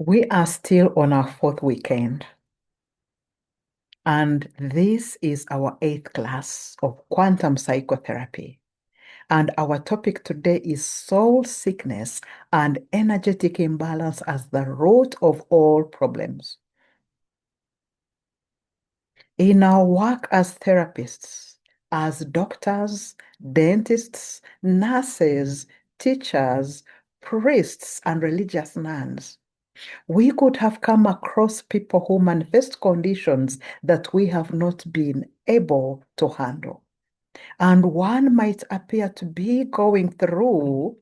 We are still on our fourth weekend, and this is our eighth class of quantum psychotherapy. And our topic today is soul sickness and energetic imbalance as the root of all problems. In our work as therapists, as doctors, dentists, nurses, teachers, priests, and religious nuns, we could have come across people who manifest conditions that we have not been able to handle. And one might appear to be going through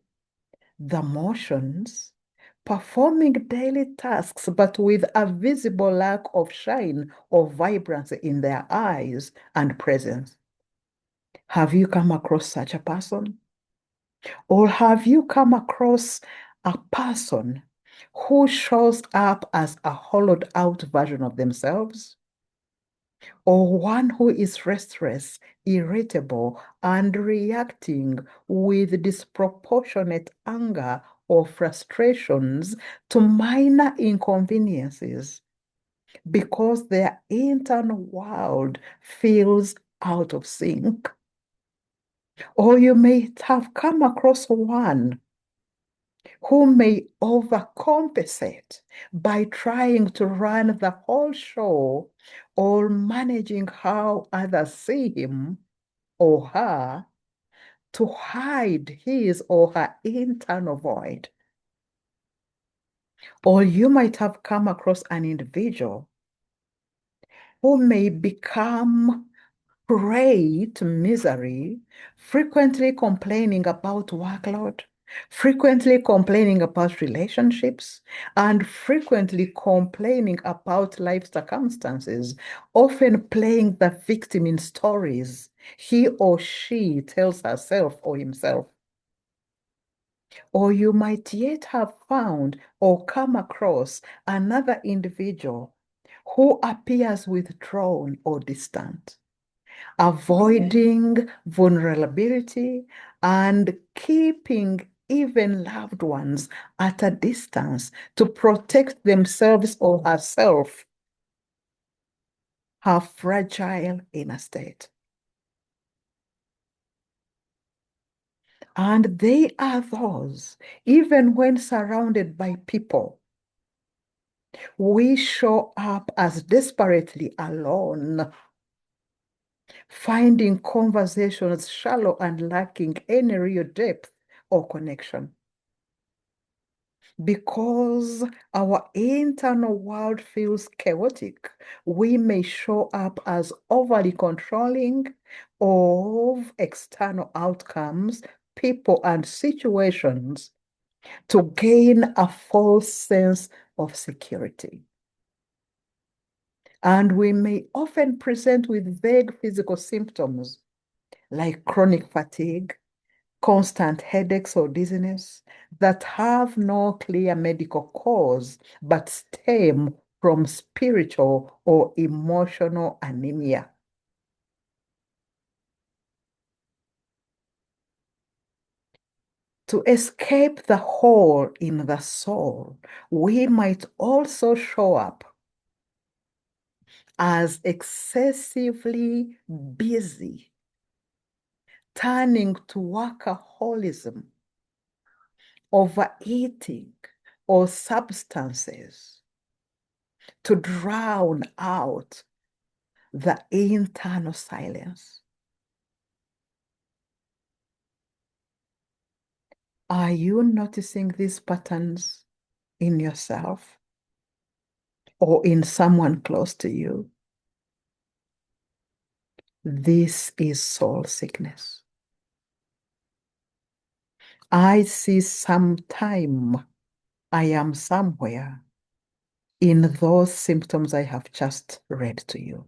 the motions, performing daily tasks, but with a visible lack of shine or vibrancy in their eyes and presence. Have you come across such a person? Or have you come across a person who shows up as a hollowed out version of themselves? Or one who is restless, irritable, and reacting with disproportionate anger or frustrations to minor inconveniences because their internal world feels out of sync? Or you may have come across one who may overcompensate by trying to run the whole show or managing how others see him or her to hide his or her internal void. Or you might have come across an individual who may become prey to misery, frequently complaining about workload, frequently complaining about relationships, and frequently complaining about life circumstances, often playing the victim in stories he or she tells herself or himself. Or you might yet have found or come across another individual who appears withdrawn or distant, avoiding vulnerability and keeping even loved ones at a distance to protect themselves or herself, her fragile inner state. And they are those, even when surrounded by people, we show up as desperately alone, finding conversations shallow and lacking any real depth or connection. Because our internal world feels chaotic, we may show up as overly controlling of external outcomes, people, and situations to gain a false sense of security. And we may often present with vague physical symptoms like chronic fatigue, constant headaches or dizziness that have no clear medical cause but stem from spiritual or emotional anemia. To escape the hole in the soul, we might also show up as excessively busy, turning to workaholism, overeating, or substances to drown out the internal silence. Are you noticing these patterns in yourself or in someone close to you? This is soul sickness. I see sometime I am somewhere in those symptoms I have just read to you.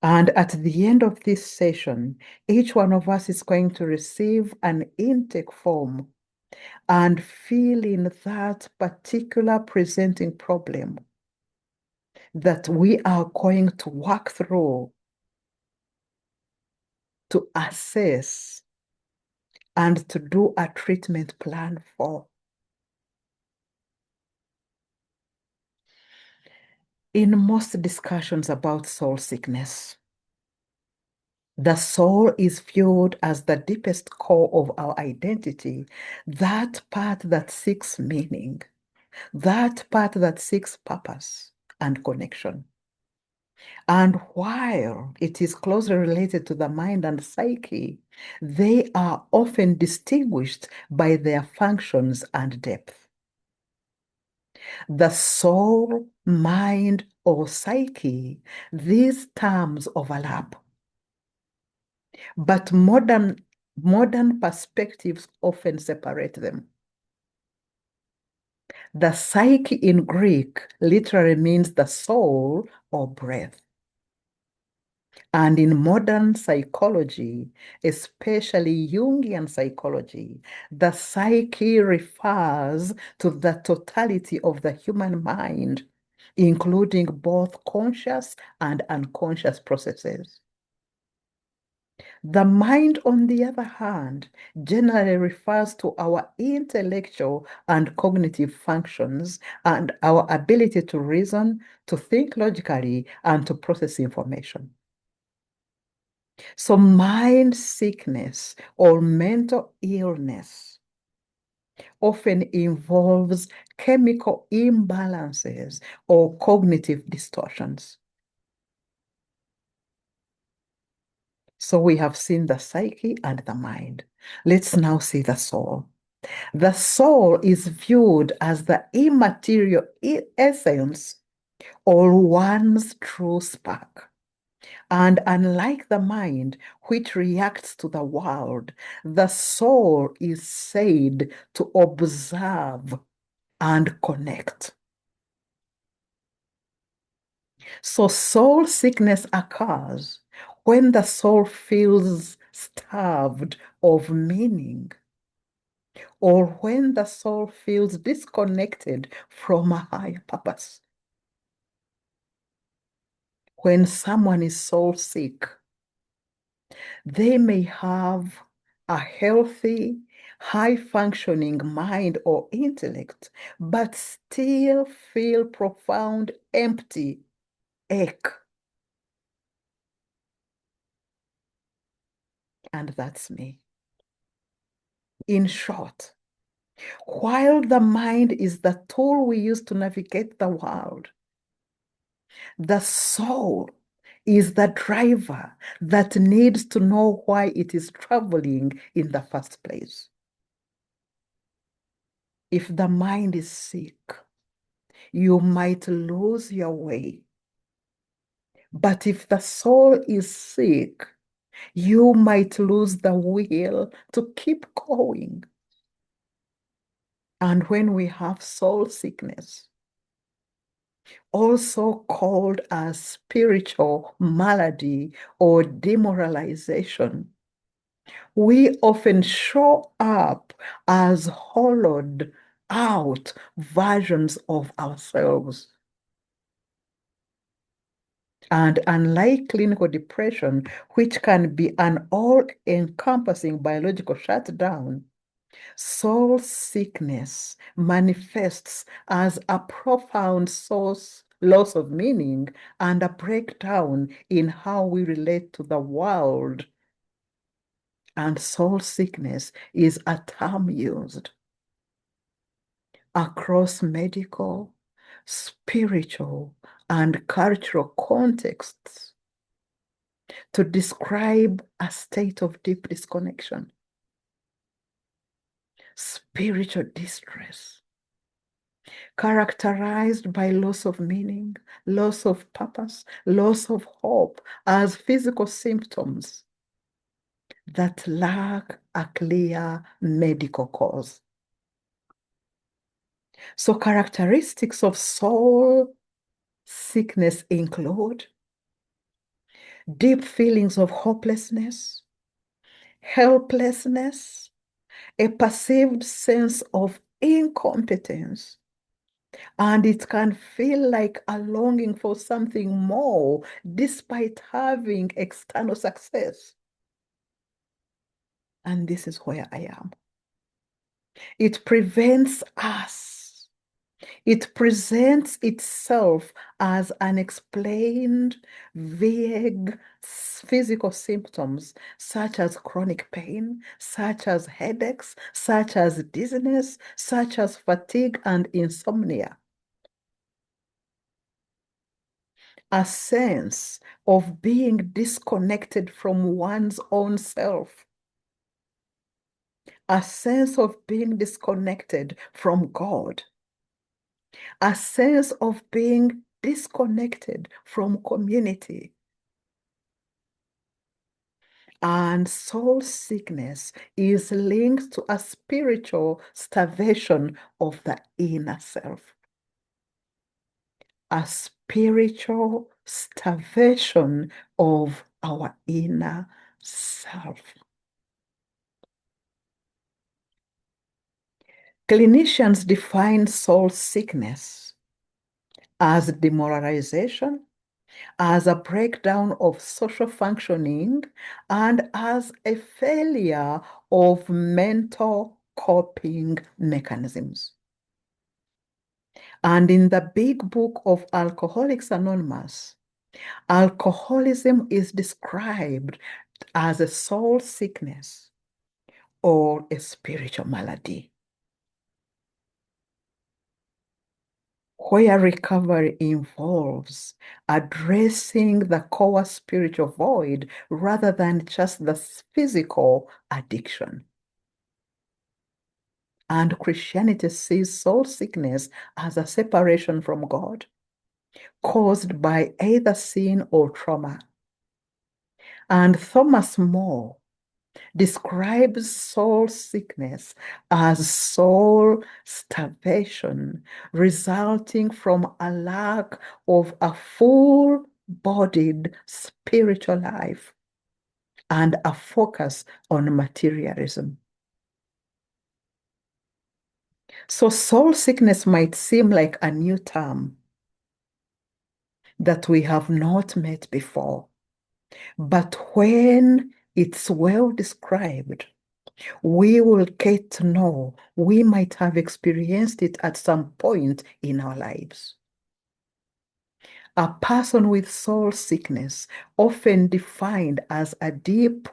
And at the end of this session, each one of us is going to receive an intake form and fill in that particular presenting problem that we are going to work through to assess and to do a treatment plan for. In most discussions about soul sickness, the soul is viewed as the deepest core of our identity, that part that seeks meaning, that part that seeks purpose and connection. And while it is closely related to the mind and psyche, they are often distinguished by their functions and depth. The soul, mind, or psyche, these terms overlap, but modern perspectives often separate them. The psyche in Greek literally means the soul or breath. And in modern psychology, especially Jungian psychology, the psyche refers to the totality of the human mind, including both conscious and unconscious processes. The mind, on the other hand, generally refers to our intellectual and cognitive functions and our ability to reason, to think logically, and to process information. So, mind sickness or mental illness often involves chemical imbalances or cognitive distortions. So, we have seen the psyche and the mind. Let's now see the soul. The soul is viewed as the immaterial essence or one's true spark. And unlike the mind, which reacts to the world, the soul is said to observe and connect. So, soul sickness occurs when the soul feels starved of meaning, or when the soul feels disconnected from a higher purpose. When someone is soul sick, they may have a healthy, high-functioning mind or intellect, but still feel profound empty ache. And that's me. In short, while the mind is the tool we use to navigate the world, the soul is the driver that needs to know why it is traveling in the first place. If the mind is sick, you might lose your way. But if the soul is sick, you might lose the will to keep going. And when we have soul sickness, also called as spiritual malady or demoralization, we often show up as hollowed out versions of ourselves. And unlike clinical depression, which can be an all-encompassing biological shutdown, soul sickness manifests as a profound loss of meaning and a breakdown in how we relate to the world. And soul sickness is a term used across medical, spiritual, and cultural contexts to describe a state of deep disconnection, spiritual distress, characterized by loss of meaning, loss of purpose, loss of hope as physical symptoms that lack a clear medical cause. So, characteristics of soul sickness include deep feelings of hopelessness, helplessness, a perceived sense of incompetence, and it can feel like a longing for something more despite having external success. And this is where I am. It prevents us It presents itself as unexplained, vague physical symptoms such as chronic pain, such as headaches, such as dizziness, such as fatigue and insomnia. A sense of being disconnected from one's own self, a sense of being disconnected from God, a sense of being disconnected from community. And soul sickness is linked to a spiritual starvation of the inner self. A spiritual starvation of our inner self. Clinicians define soul sickness as demoralization, as a breakdown of social functioning, and as a failure of mental coping mechanisms. And in the big book of Alcoholics Anonymous, alcoholism is described as a soul sickness or a spiritual malady, where recovery involves addressing the core spiritual void rather than just the physical addiction. And Christianity sees soul sickness as a separation from God caused by either sin or trauma. And Thomas More describes soul sickness as soul starvation resulting from a lack of a full-bodied spiritual life and a focus on materialism. So soul sickness might seem like a new term that we have not met before, but when it's well described, we will get to know we might have experienced it at some point in our lives. A person with soul sickness, often defined as a deep,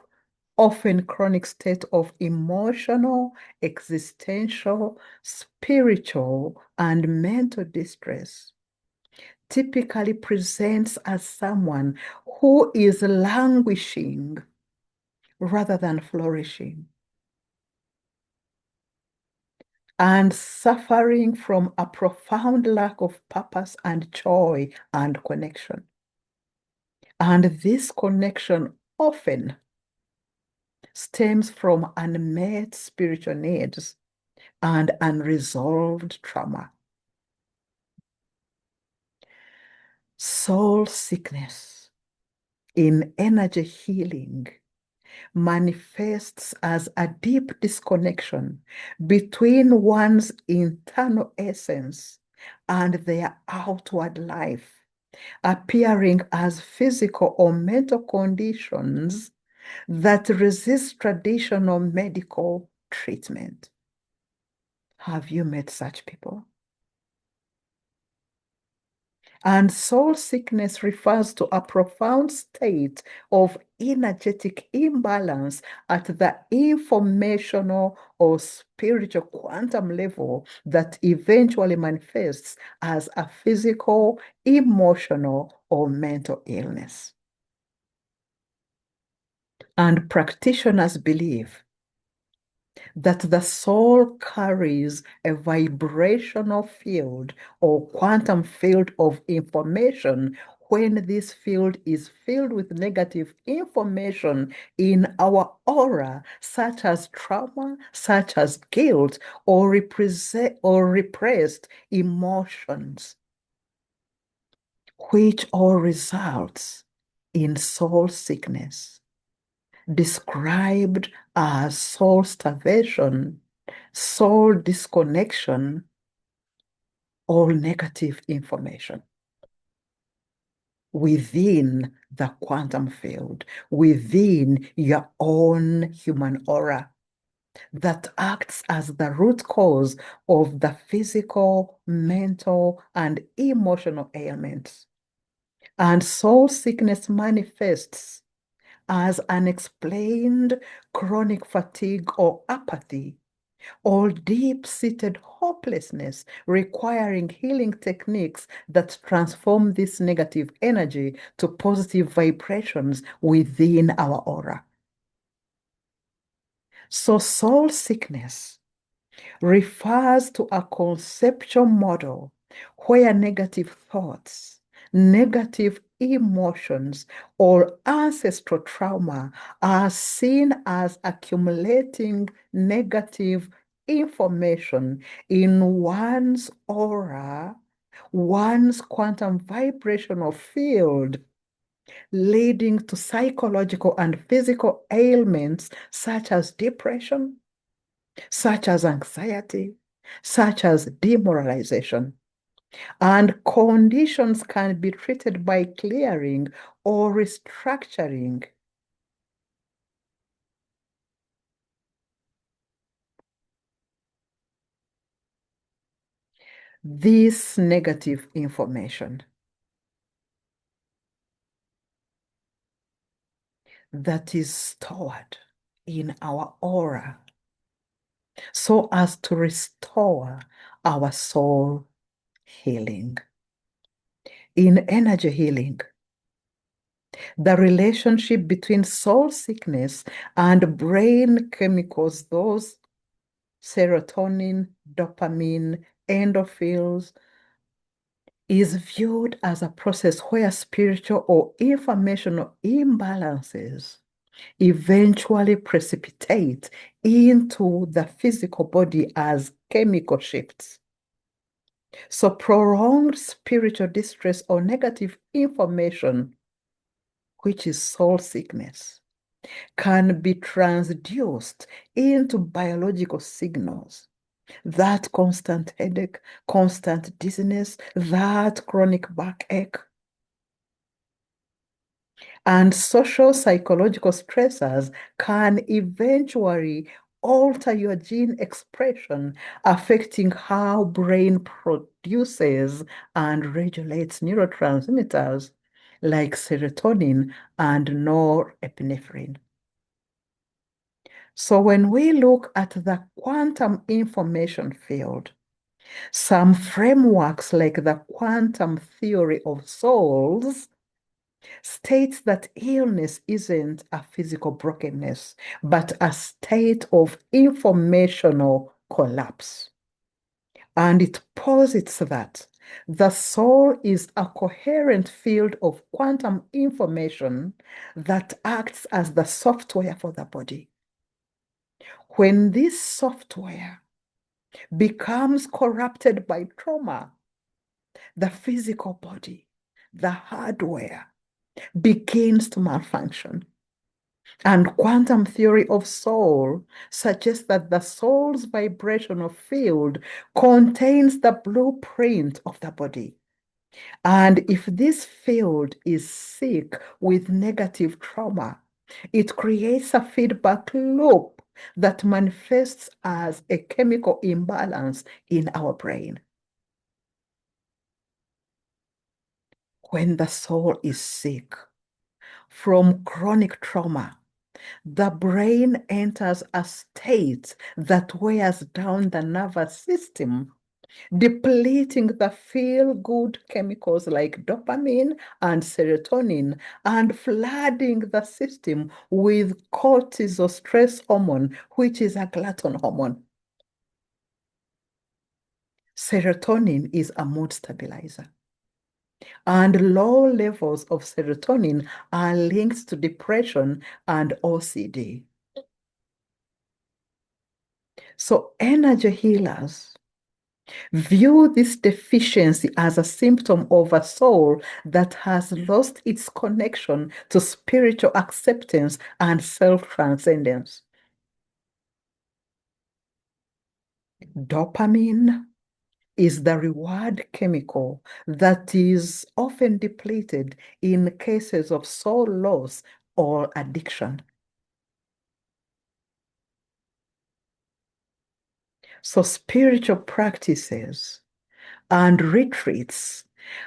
often chronic state of emotional, existential, spiritual, and mental distress, typically presents as someone who is languishing rather than flourishing, and suffering from a profound lack of purpose and joy and connection. And this connection often stems from unmet spiritual needs and unresolved trauma. Soul sickness in energy healing manifests as a deep disconnection between one's internal essence and their outward life, appearing as physical or mental conditions that resist traditional medical treatment. Have you met such people? And soul sickness refers to a profound state of energetic imbalance at the informational or spiritual quantum level that eventually manifests as a physical, emotional, or mental illness. And practitioners believe that the soul carries a vibrational field or quantum field of information. When this field is filled with negative information in our aura, such as trauma, such as guilt, or repressed emotions, which all results in soul sickness, described as soul starvation, soul disconnection, or negative information within the quantum field, within your own human aura. that acts as the root cause of the physical, mental, and emotional ailments. And soul sickness manifests as unexplained chronic fatigue or apathy, or deep-seated hopelessness, requiring healing techniques that transform this negative energy to positive vibrations within our aura. So soul sickness refers to a conceptual model where negative thoughts, negative emotions, or ancestral trauma are seen as accumulating negative information in one's aura, one's quantum vibrational field, leading to psychological and physical ailments such as depression, such as anxiety, such as demoralization. And conditions can be treated by clearing or restructuring. This negative information that is stored in our aura so as to restore our soul healing. In energy healing, the relationship between soul sickness and brain chemicals, those serotonin, dopamine, endorphins, is viewed as a process where spiritual or informational imbalances eventually precipitate into the physical body as chemical shifts. So prolonged spiritual distress or negative information, which is soul sickness, can be transduced into biological signals. That constant headache, constant dizziness, that chronic backache, and social psychological stressors can eventually alter your gene expression, affecting how brain produces and regulates neurotransmitters like serotonin and norepinephrine. So when we look at the quantum information field, some frameworks like the quantum theory of souls states that illness isn't a physical brokenness, but a state of informational collapse. And it posits that the soul is a coherent field of quantum information that acts as the software for the body. When this software becomes corrupted by trauma, the physical body, the hardware, begins to malfunction. And quantum theory of soul suggests that the soul's vibrational field contains the blueprint of the body. And if this field is sick with negative trauma, it creates a feedback loop that manifests as a chemical imbalance in our brain. When the soul is sick from chronic trauma, the brain enters a state that wears down the nervous system, depleting the feel-good chemicals like dopamine and serotonin, and flooding the system with cortisol stress hormone, which is a glutton hormone. Serotonin is a mood stabilizer, and low levels of serotonin are linked to depression and OCD. So energy healers view this deficiency as a symptom of a soul that has lost its connection to spiritual acceptance and self-transcendence. Dopamine is the reward chemical that is often depleted in cases of soul loss or addiction. So spiritual practices and retreats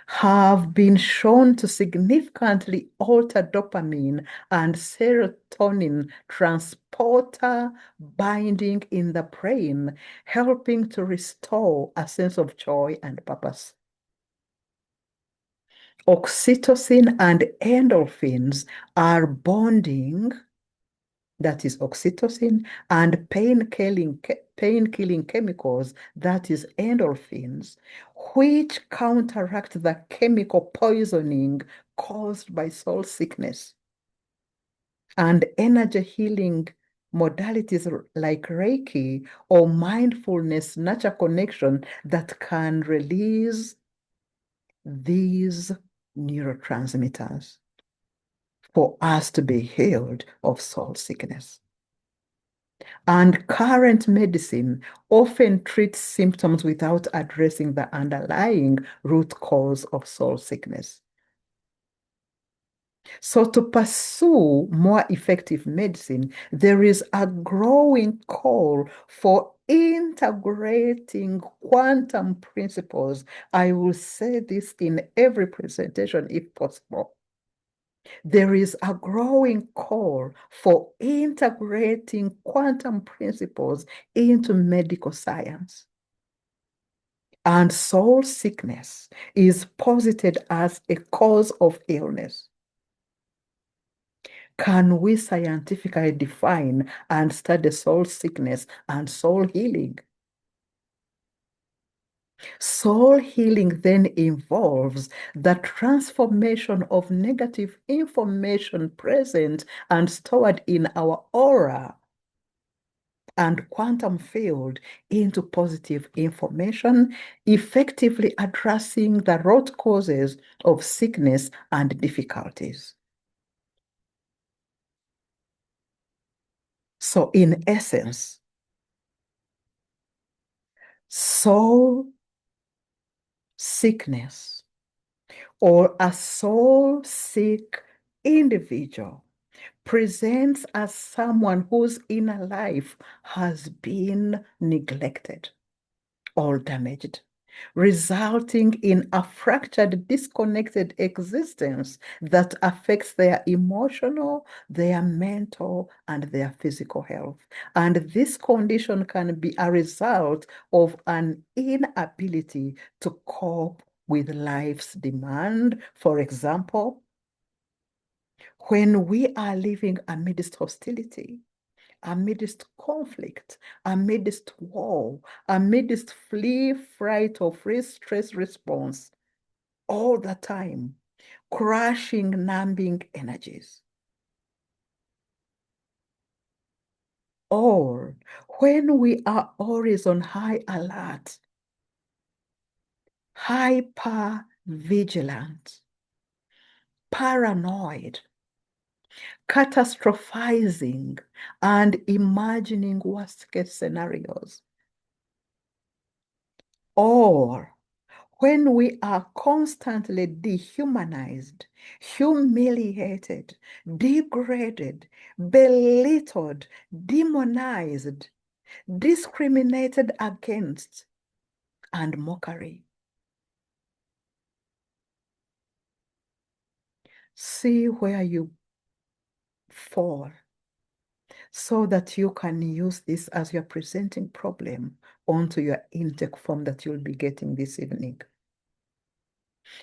have been shown to significantly alter dopamine and serotonin transporter binding in the brain, helping to restore a sense of joy and purpose. Oxytocin and endorphins are bonding, that is oxytocin, and pain-killing chemicals, that is endorphins, which counteract the chemical poisoning caused by soul sickness. And energy healing modalities like Reiki or mindfulness nature connection that can release these neurotransmitters for us to be healed of soul sickness. And current medicine often treats symptoms without addressing the underlying root cause of soul sickness. So, to pursue more effective medicine, there is a growing call for integrating quantum principles. I will say this in every presentation if possible. There is a growing call for integrating quantum principles into medical science. And soul sickness is posited as a cause of illness. Can we scientifically define and study soul sickness and soul healing? Soul healing then involves the transformation of negative information present and stored in our aura and quantum field into positive information, effectively addressing the root causes of sickness and difficulties. So, in essence, soul sickness or a soul sick individual presents as someone whose inner life has been neglected or damaged, resulting in a fractured, disconnected existence that affects their emotional, their mental, and their physical health. And this condition can be a result of an inability to cope with life's demand. For example, when we are living amidst hostility, amidst conflict, amidst war, amidst flee, fright, or free stress response, all the time, crashing, numbing energies. Or when we are always on high alert, hyper vigilant, paranoid, catastrophizing, and imagining worst case scenarios. Or when we are constantly dehumanized, humiliated, degraded, belittled, demonized, discriminated against, and mockery. See where you fall so that you can use this as your presenting problem onto your intake form that you'll be getting this evening.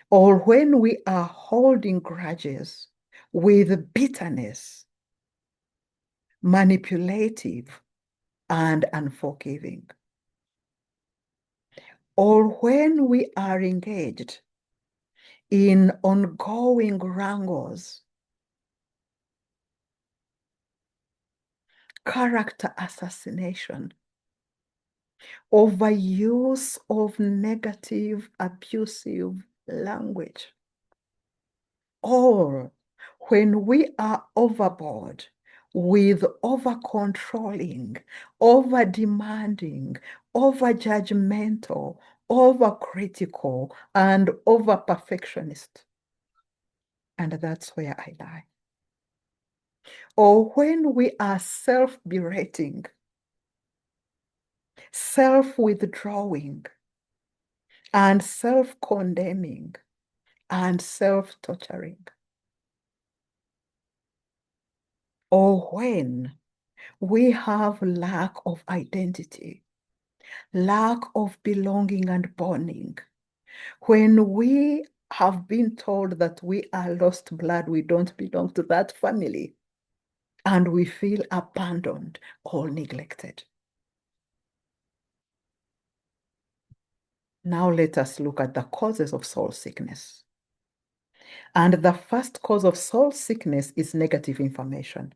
Or when we are holding grudges with bitterness, manipulative, and unforgiving. Or when we are engaged in ongoing wrangles, character assassination, overuse of negative, abusive language, or when we are overboard with over-controlling, over-demanding, over-judgmental, over-critical, and over-perfectionist. And that's where I lie. Or when we are self-berating, self-withdrawing, and self-condemning, and self-torturing. Or when we have lack of identity, lack of belonging and bonding, when we have been told that we are lost blood, we don't belong to that family, and we feel abandoned or neglected. Now let us look at the causes of soul sickness. And the first cause of soul sickness is negative information.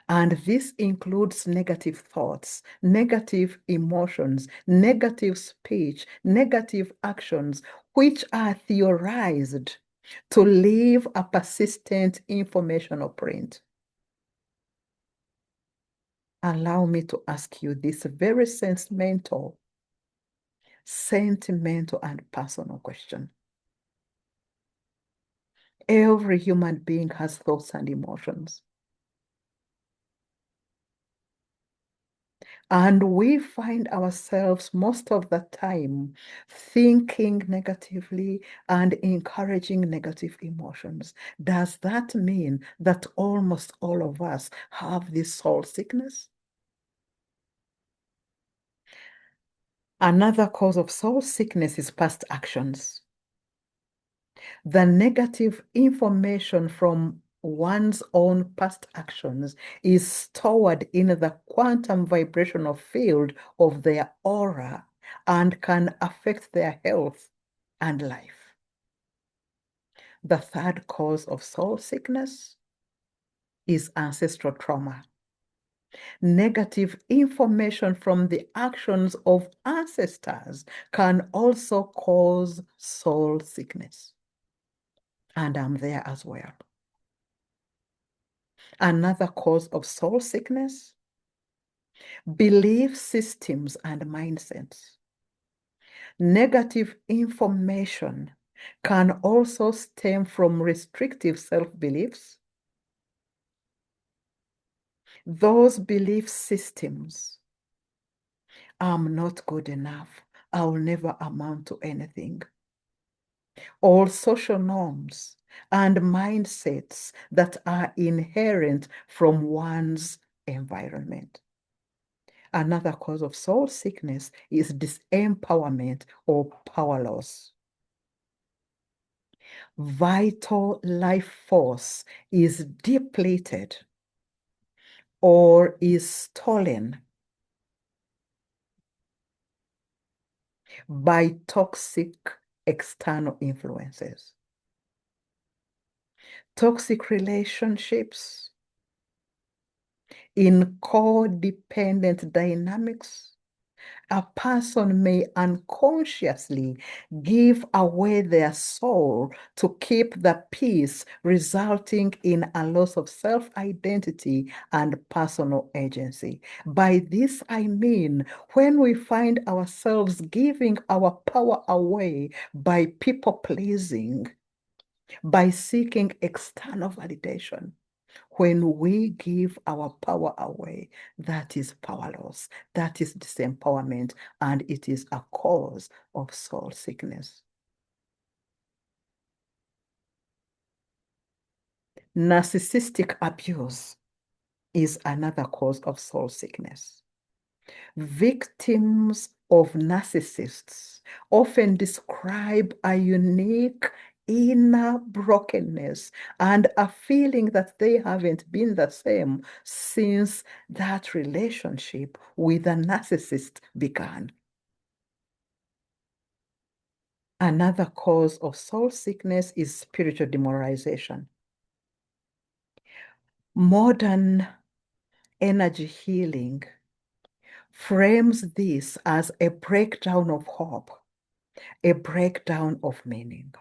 And this includes negative thoughts, negative emotions, negative speech, negative actions, which are theorized to leave a persistent informational print. Allow me to ask you this very sentimental and personal question. Every human being has thoughts and emotions. And we find ourselves most of the time thinking negatively and encouraging negative emotions. Does that mean that almost all of us have this soul sickness? Another cause of soul sickness is past actions. The negative information from one's own past actions is stored in the quantum vibrational field of their aura and can affect their health and life. The third cause of soul sickness is ancestral trauma. Negative information from the actions of ancestors can also cause soul sickness. And I'm there as well. Another cause of soul sickness, belief systems and mindsets. Negative information can also stem from restrictive self-beliefs. Those belief systems, I'm not good enough, I'll never amount to anything. All social norms and mindsets that are inherent from one's environment. Another cause of soul sickness is disempowerment or power loss. Vital life force is depleted or is stolen by toxic external influences. Toxic relationships in codependent dynamics, a person may unconsciously give away their soul to keep the peace, resulting in a loss of self-identity and personal agency. By this, I mean when we find ourselves giving our power away by people-pleasing, by seeking external validation. When we give our power away, that is power loss, that is disempowerment, and it is a cause of soul sickness. Narcissistic abuse is another cause of soul sickness. Victims of narcissists often describe a unique inner brokenness and a feeling that they haven't been the same since that relationship with a narcissist began. Another cause of soul sickness is spiritual demoralization. Modern energy healing frames this as a breakdown of hope, a breakdown of meaning.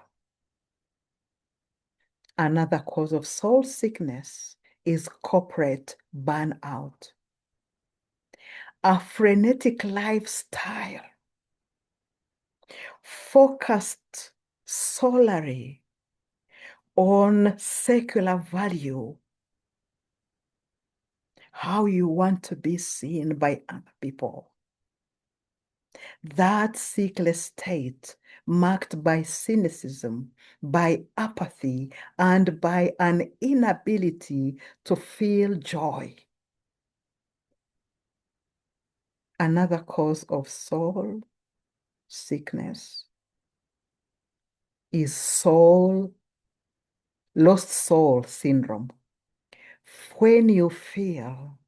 Another cause of soul sickness is corporate burnout. A frenetic lifestyle focused solely on secular value, how you want to be seen by other people, That sickless state marked by cynicism, by apathy, and by an inability to feel joy. Another cause of soul sickness is lost soul syndrome. When you feel,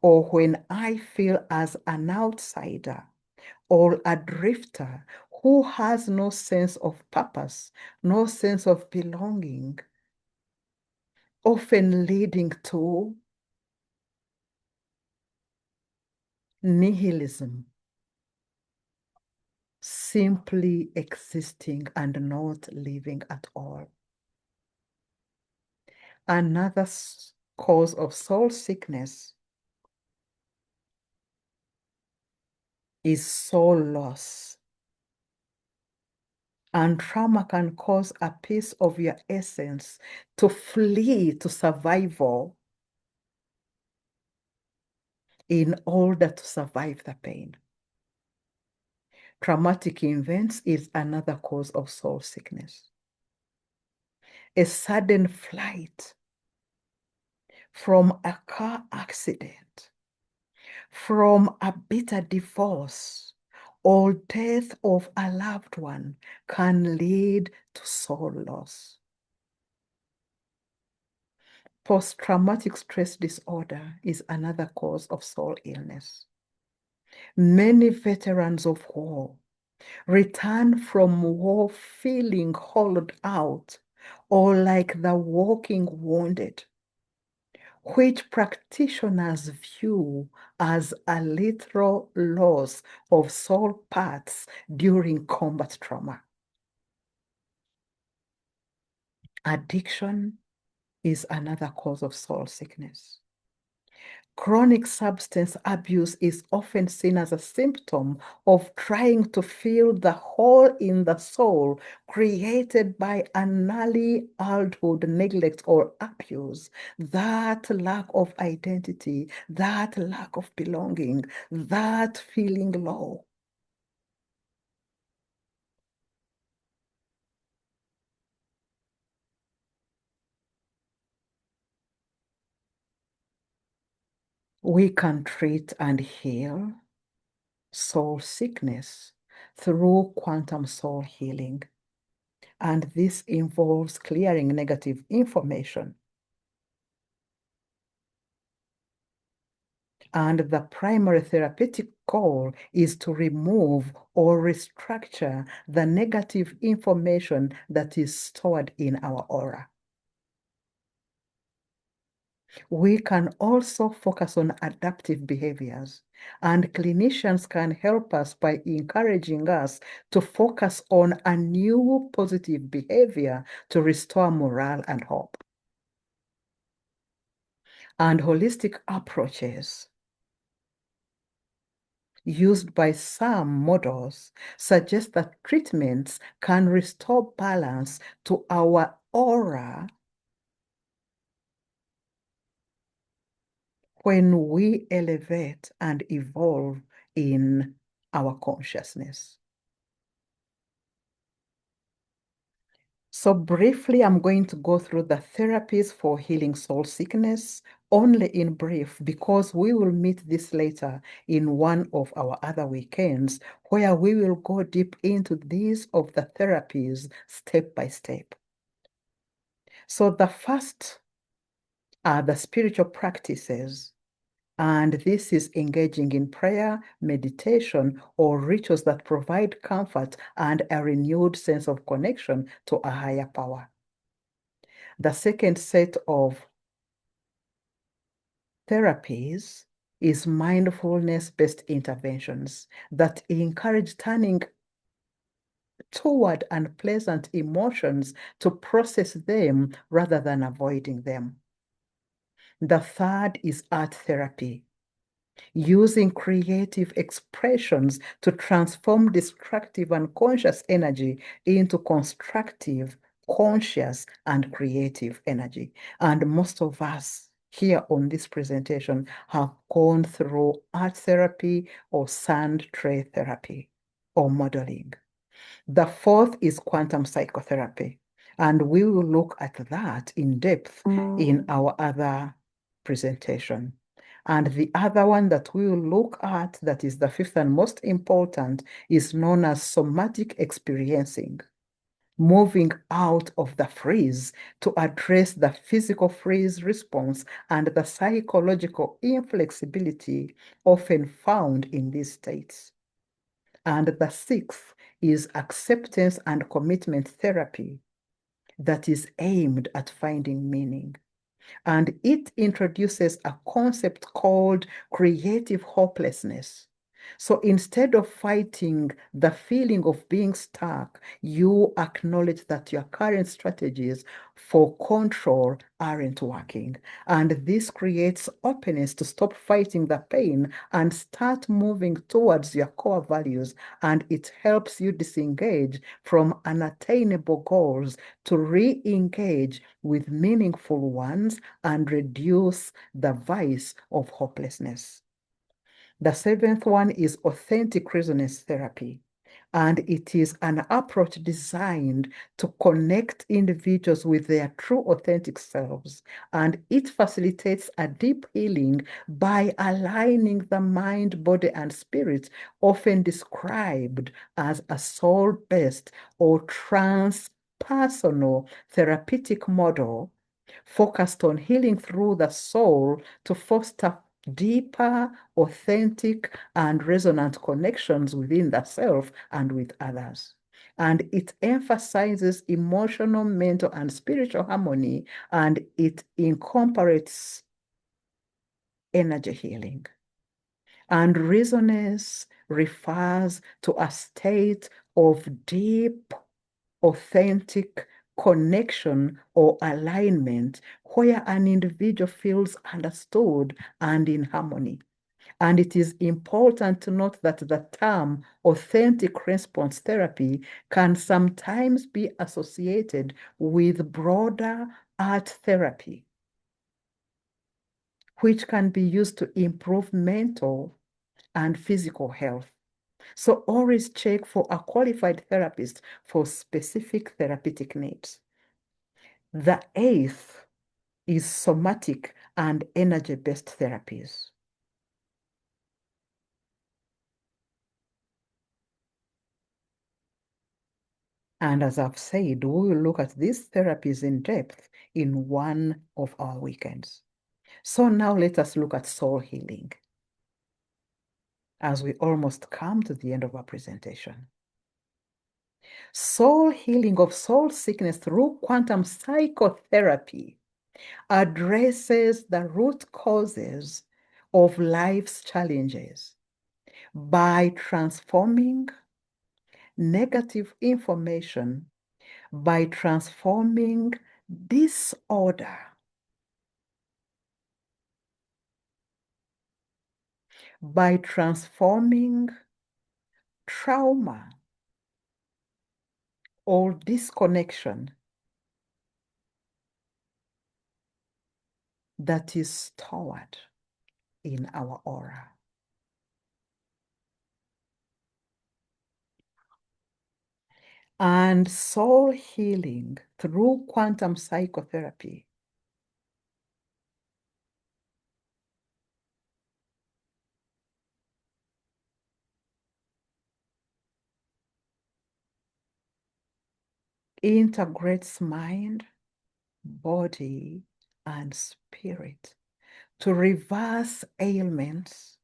or when I feel as an outsider or a drifter who has no sense of purpose, no sense of belonging, often leading to nihilism, simply existing and not living at all. Another cause of soul sickness is soul loss. And trauma can cause a piece of your essence to flee to survival in order to survive the pain. Traumatic events is another cause of soul sickness. A sudden flight from a car accident, from a bitter divorce, or death of a loved one can lead to soul loss. Post-traumatic stress disorder is another cause of soul illness. Many veterans of war return from war feeling hollowed out or like the walking wounded, which practitioners view as a literal loss of soul parts during combat trauma. Addiction is another cause of soul sickness. Chronic substance abuse is often seen as a symptom of trying to fill the hole in the soul created by an early adulthood neglect or abuse. That lack of identity, that lack of belonging, that feeling low. We can treat and heal soul sickness through quantum soul healing. And this involves clearing negative information. And the primary therapeutic goal is to remove or restructure the negative information that is stored in our aura. We can also focus on adaptive behaviors, and clinicians can help us by encouraging us to focus on a new positive behavior to restore morale and hope. And holistic approaches used by some models suggest that treatments can restore balance to our aura when we elevate and evolve in our consciousness. So briefly, I'm going to go through the therapies for healing soul sickness, only in brief, because we will meet this later in one of our other weekends, where we will go deep into these of the therapies step by step. So the first are the spiritual practices. And this is engaging in prayer, meditation, or rituals that provide comfort and a renewed sense of connection to a higher power. The second set of therapies is mindfulness-based interventions that encourage turning toward unpleasant emotions to process them rather than avoiding them. The third is art therapy, using creative expressions to transform destructive unconscious energy into constructive, conscious, and creative energy. And most of us here on this presentation have gone through art therapy or sand tray therapy or modeling. The fourth is quantum psychotherapy, and we will look at that in depth in our other presentation. And the other one that we will look at, that is the fifth and most important, is known as somatic experiencing, moving out of the freeze to address the physical freeze response and the psychological inflexibility often found in these states. And the sixth is acceptance and commitment therapy that is aimed at finding meaning. And it introduces a concept called creative hopelessness. So instead of fighting the feeling of being stuck, you acknowledge that your current strategies for control aren't working. And this creates openness to stop fighting the pain and start moving towards your core values. And it helps you disengage from unattainable goals to re-engage with meaningful ones and reduce the vice of hopelessness. The seventh one is authentic resonance therapy, and it is an approach designed to connect individuals with their true authentic selves, and it facilitates a deep healing by aligning the mind, body, and spirit, often described as a soul-based or transpersonal therapeutic model focused on healing through the soul to foster deeper, authentic, and resonant connections within the self and with others. And it emphasizes emotional, mental, and spiritual harmony, and it incorporates energy healing. And resonance refers to a state of deep, authentic connection or alignment where an individual feels understood and in harmony. And it is important to note that the term authentic response therapy can sometimes be associated with broader art therapy, which can be used to improve mental and physical health. So always check for a qualified therapist for specific therapeutic needs. The eighth is somatic and energy-based therapies. And as I've said, we will look at these therapies in depth in one of our weekends. So now let us look at soul healing as we almost come to the end of our presentation. Soul healing of soul sickness through quantum psychotherapy addresses the root causes of life's challenges by transforming negative information, by transforming disorder, by transforming trauma or disconnection that is stored in our aura. And soul healing through quantum psychotherapy integrates mind, body, and spirit to reverse ailments,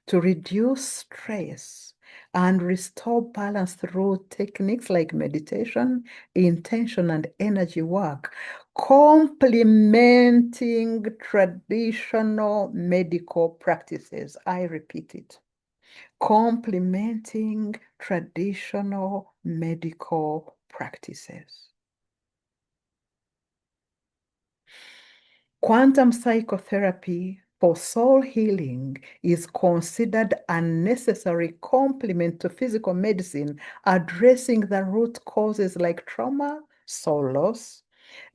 to reduce stress, and restore balance through techniques like meditation, intention, and energy work, complementing traditional medical practices. I repeat it. Complementing traditional medical practices. Quantum psychotherapy for soul healing is considered a necessary complement to physical medicine, addressing the root causes like trauma, soul loss,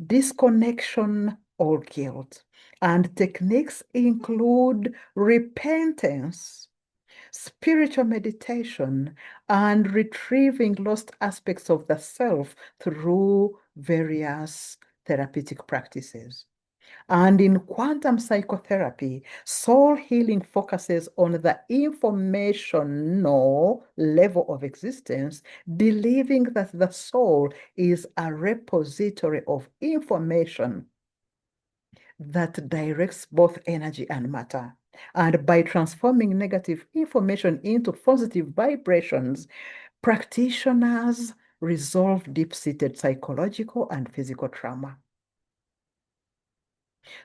disconnection, or guilt. And techniques include repentance, spiritual meditation, and retrieving lost aspects of the self through various therapeutic practices. And in quantum psychotherapy, soul healing focuses on the informational level of existence, believing that the soul is a repository of information that directs both energy and matter. And by transforming negative information into positive vibrations, practitioners resolve deep-seated psychological and physical trauma.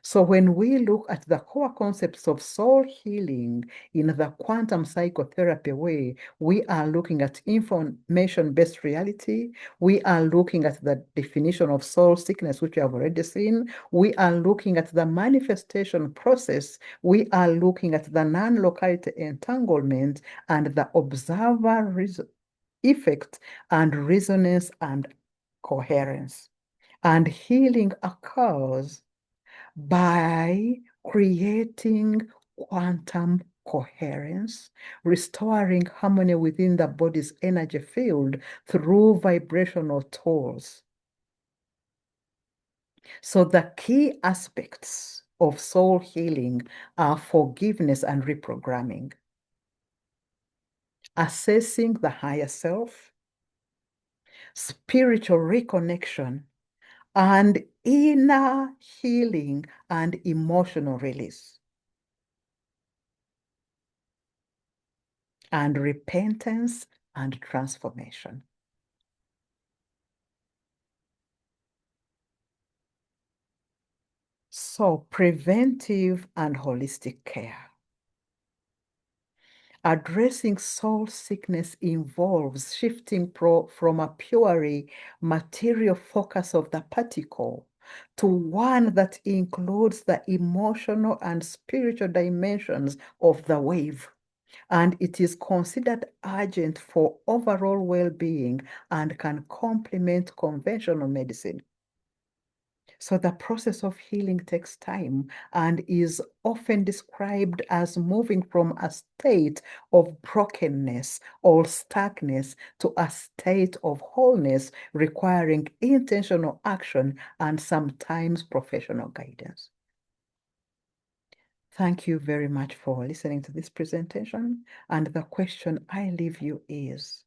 So when we look at the core concepts of soul healing in the quantum psychotherapy way, we are looking at information-based reality. We are looking at the definition of soul sickness, which we have already seen. We are looking at the manifestation process. We are looking at the non-locality entanglement and the observer effect and resonance and coherence. And healing occurs by creating quantum coherence, restoring harmony within the body's energy field through vibrational tools. So the key aspects of soul healing are forgiveness and reprogramming, assessing the higher self, spiritual reconnection, and inner healing and emotional release. And repentance and transformation. So, preventive and holistic care. Addressing soul sickness involves shifting from a purely material focus of the particle to one that includes the emotional and spiritual dimensions of the wave. And it is considered urgent for overall well-being and can complement conventional medicine. So the process of healing takes time and is often described as moving from a state of brokenness or stuckness to a state of wholeness, requiring intentional action and sometimes professional guidance. Thank you very much for listening to this presentation. And the question I leave you is,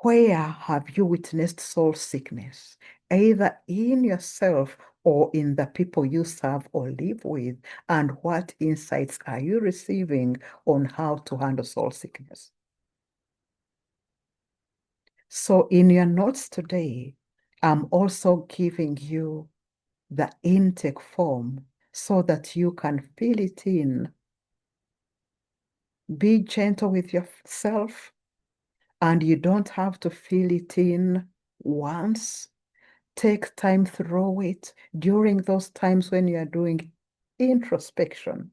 where have you witnessed soul sickness, either in yourself or in the people you serve or live with? And what insights are you receiving on how to handle soul sickness? So in your notes today, I'm also giving you the intake form so that you can fill it in. Be gentle with yourself, and you don't have to fill it in once. Take time through it during those times when you are doing introspection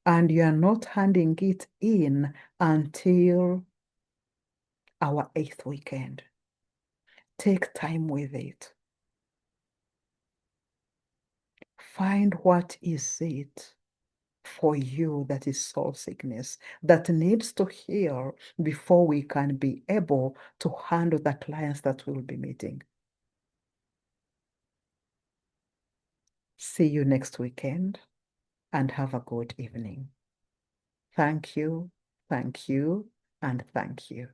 and you are not handing it in until our 8th weekend. Take time with it. Find what is it for you that is soul sickness that needs to heal before we can be able to handle the clients that we'll be meeting. See you next weekend and have a good evening. Thank you, and thank you.